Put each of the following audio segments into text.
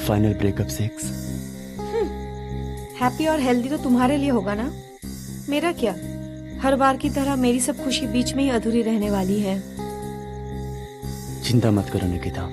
Final breakup sex. Happy और healthy तो तुम्हारे लिए होगा ना, मेरा क्या। हर बार की तरह मेरी सब खुशी बीच में ही अधूरी रहने वाली है। चिंता मत करो निकिता,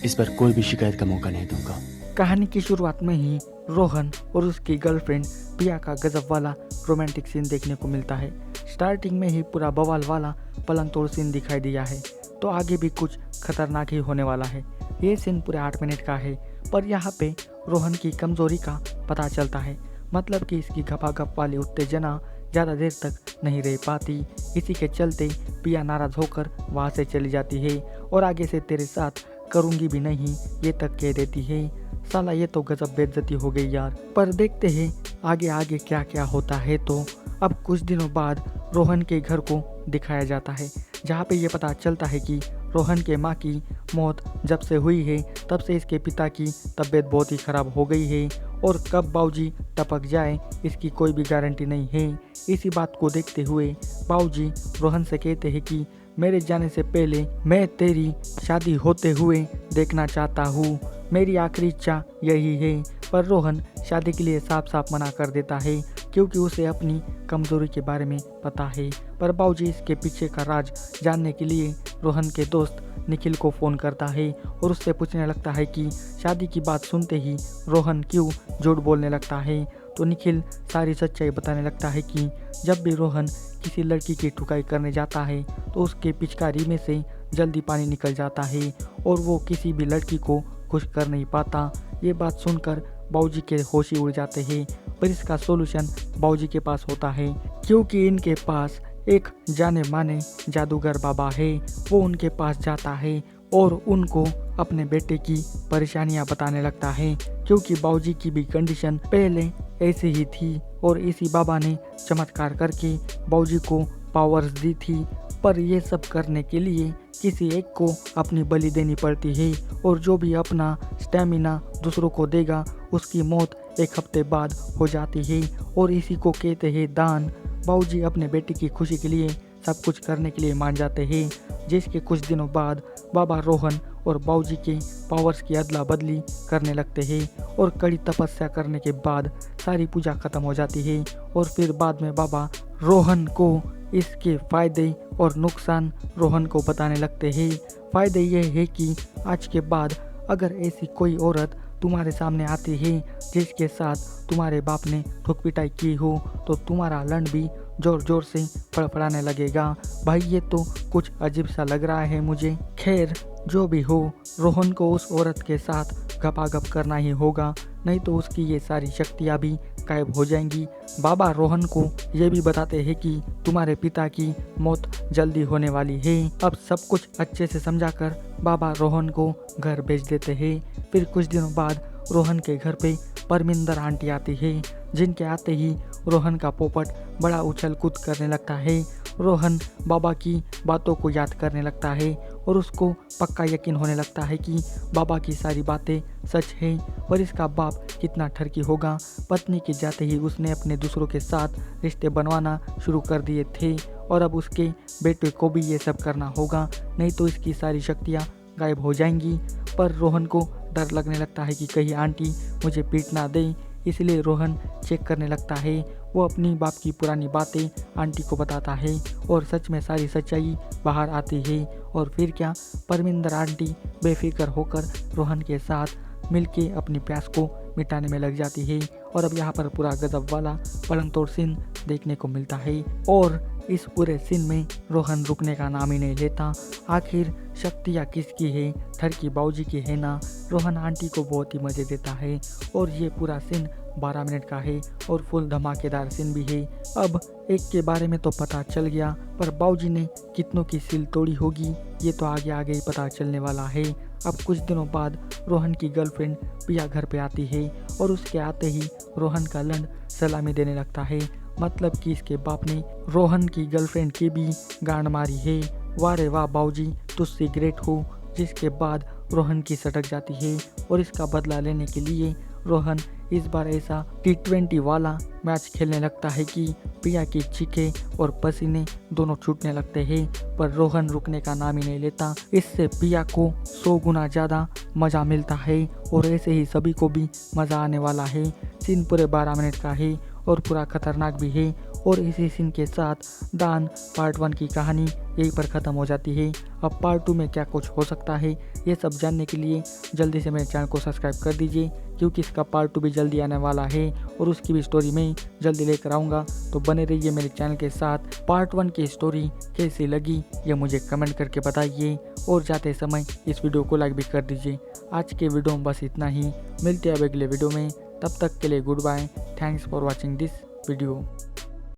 इस बार कोई भी शिकायत का मौका नहीं दूंगा। कहानी की शुरुआत में ही रोहन और उसकी गर्लफ्रेंड पिया का गजब वाला रोमांटिक सीन देखने को मिलता है। स्टार्टिंग में ही पूरा बवाल वाला पलंग तोड़ सीन दिखाई दिया है, तो आगे भी कुछ खतरनाक ही होने वाला है। ये सीन पूरे 8 मिनट का है, पर यहाँ पे रोहन की कमजोरी का पता चलता है। मतलब कि इसकी घपाघप वाली उत्तेजना ज़्यादा देर तक नहीं रह पाती। इसी के चलते पिया नाराज होकर वहाँ से चली जाती है और आगे से तेरे साथ करूँगी भी नहीं ये तक कह देती है। साला ये तो गजब बेइज्जती हो गई यार। पर देखते हैं आगे आगे क्या क्या होता है। तो अब कुछ दिनों बाद रोहन के घर को दिखाया जाता है, जहाँ पे ये पता चलता है कि रोहन के माँ की मौत जब से हुई है तब से इसके पिता की तबीयत बहुत ही ख़राब हो गई है, और कब बाऊजी टपक जाए इसकी कोई भी गारंटी नहीं है। इसी बात को देखते हुए बाऊजी रोहन से कहते हैं कि मेरे जाने से पहले मैं तेरी शादी होते हुए देखना चाहता हूँ, मेरी आखिरी इच्छा यही है। पर रोहन शादी के लिए साफ साफ मना कर देता है, क्योंकि उसे अपनी कमजोरी के बारे में पता है। पर बाऊजी इसके पीछे का राज जानने के लिए रोहन के दोस्त निखिल को फ़ोन करता है और उससे पूछने लगता है कि शादी की बात सुनते ही रोहन क्यों झूठ बोलने लगता है। तो निखिल सारी सच्चाई बताने लगता है कि जब भी रोहन किसी लड़की की ठुकाई करने जाता है तो उसके पिचकारी में से जल्दी पानी निकल जाता है और वो किसी भी लड़की को खुश कर नहीं पाता। ये बात सुनकर बाऊजी के होश ही उड़ जाते हैं, पर इसका सोल्यूशन बाऊजी के पास होता है, क्योंकि इनके पास एक जाने माने जादूगर बाबा है। वो उनके पास जाता है और उनको अपने बेटे की परेशानियां बताने लगता है, क्योंकि बाऊजी की भी कंडीशन पहले ऐसी ही थी और इसी बाबा ने चमत्कार करके बाऊजी को पावर्स दी थी। पर ये सब करने के लिए किसी एक को अपनी बलि देनी पड़ती है, और जो भी अपना स्टेमिना दूसरों को देगा उसकी मौत 1 हफ्ते बाद हो जाती है, और इसी को कहते हैं दान। बाऊजी अपने बेटे की खुशी के लिए सब कुछ करने के लिए मान जाते हैं, जिसके कुछ दिनों बाद बाबा रोहन और बाऊजी के पावर्स की अदला बदली करने लगते हैं, और कड़ी तपस्या करने के बाद सारी पूजा खत्म हो जाती है। और फिर बाद में बाबा रोहन को इसके फ़ायदे और नुकसान रोहन को बताने लगते हैं। फ़ायदे ये है कि आज के बाद अगर ऐसी कोई औरत तुम्हारे सामने आती है जिसके साथ तुम्हारे बाप ने ठोक पिटाई की हो, तो तुम्हारा लंड भी जोर जोर से फड़फड़ाने लगेगा। भाई ये तो कुछ अजीब सा लग रहा है मुझे। खैर जो भी हो, रोहन को उस औरत के साथ गपागप करना ही होगा, नहीं तो उसकी ये सारी शक्तियाँ भी गायब हो जाएंगी। बाबा रोहन को ये भी बताते हैं कि तुम्हारे पिता की मौत जल्दी होने वाली है। अब सब कुछ अच्छे से समझाकर बाबा रोहन को घर भेज देते हैं। फिर कुछ दिनों बाद रोहन के घर पे परमिंदर आंटी आती है, जिनके आते ही रोहन का पोपट बड़ा उछल कूद करने लगता है। रोहन बाबा की बातों को याद करने लगता है और उसको पक्का यकीन होने लगता है कि बाबा की सारी बातें सच है। पर इसका बाप कितना ठरकी होगा, पत्नी के जाते ही उसने अपने दूसरों के साथ रिश्ते बनवाना शुरू कर दिए थे, और अब उसके बेटे को भी ये सब करना होगा, नहीं तो इसकी सारी शक्तियाँ गायब हो जाएंगी। पर रोहन को डर लगने लगता है कि कहीं आंटी मुझे पीट ना दे, इसलिए रोहन चेक करने लगता है। वो अपनी बाप की पुरानी बातें आंटी को बताता है और सच में सारी सच्चाई बाहर आती है। और फिर क्या, परमिंदर आंटी बेफिक्र होकर रोहन के साथ मिलके अपनी प्यास को मिटाने में लग जाती है। और अब यहाँ पर पूरा गजब वाला पलंग तोड़ सीन देखने को मिलता है, और इस पूरे सीन में रोहन रुकने का नाम ही नहीं लेता। आखिर शक्तियाँ किसकी है, ठरकी बाऊजी की है ना। रोहन आंटी को बहुत ही मज़े देता है, और ये पूरा सीन 12 मिनट का है और फुल धमाकेदार सीन भी है। अब एक के बारे में तो पता चल गया, पर बाऊजी ने कितनों की सील तोड़ी होगी ये तो आगे आगे ही पता चलने वाला है। अब कुछ दिनों बाद रोहन की गर्लफ्रेंड पिया घर पे आती है, और उसके आते ही रोहन का लंड सलामी देने लगता है। मतलब कि इसके बाप ने रोहन की गर्लफ्रेंड की भी गांड मारी है। वाह रे वाह बाऊजी, तुझसे ग्रेट हो। जिसके बाद रोहन की सटक जाती है, और इसका बदला लेने के लिए रोहन इस बार ऐसा T20 वाला मैच खेलने लगता है कि प्रिया की चीखें और पसीने दोनों छूटने लगते हैं, पर रोहन रुकने का नाम ही नहीं लेता। इससे प्रिया को 100 गुना ज़्यादा मज़ा मिलता है और ऐसे ही सभी को भी मज़ा आने वाला है। सीन पूरे 12 मिनट का है और पूरा खतरनाक भी है और इसी सीन के साथ दान पार्ट 1 की कहानी यहीं पर ख़त्म हो जाती है। अब पार्ट 2 में क्या कुछ हो सकता है ये सब जानने के लिए जल्दी से मेरे चैनल को सब्सक्राइब कर दीजिए, क्योंकि इसका पार्ट 2 भी जल्दी आने वाला है और उसकी भी स्टोरी मैं जल्दी लेकर आऊँगा। तो बने रहिए मेरे चैनल के साथ। पार्ट 1 की स्टोरी कैसी लगी ये मुझे कमेंट करके बताइए और जाते समय इस वीडियो को लाइक भी कर दीजिए। आज के वीडियो में बस इतना ही, मिलते हैं अब अगले वीडियो में। तब तक के लिए goodbye. Thanks for watching this video.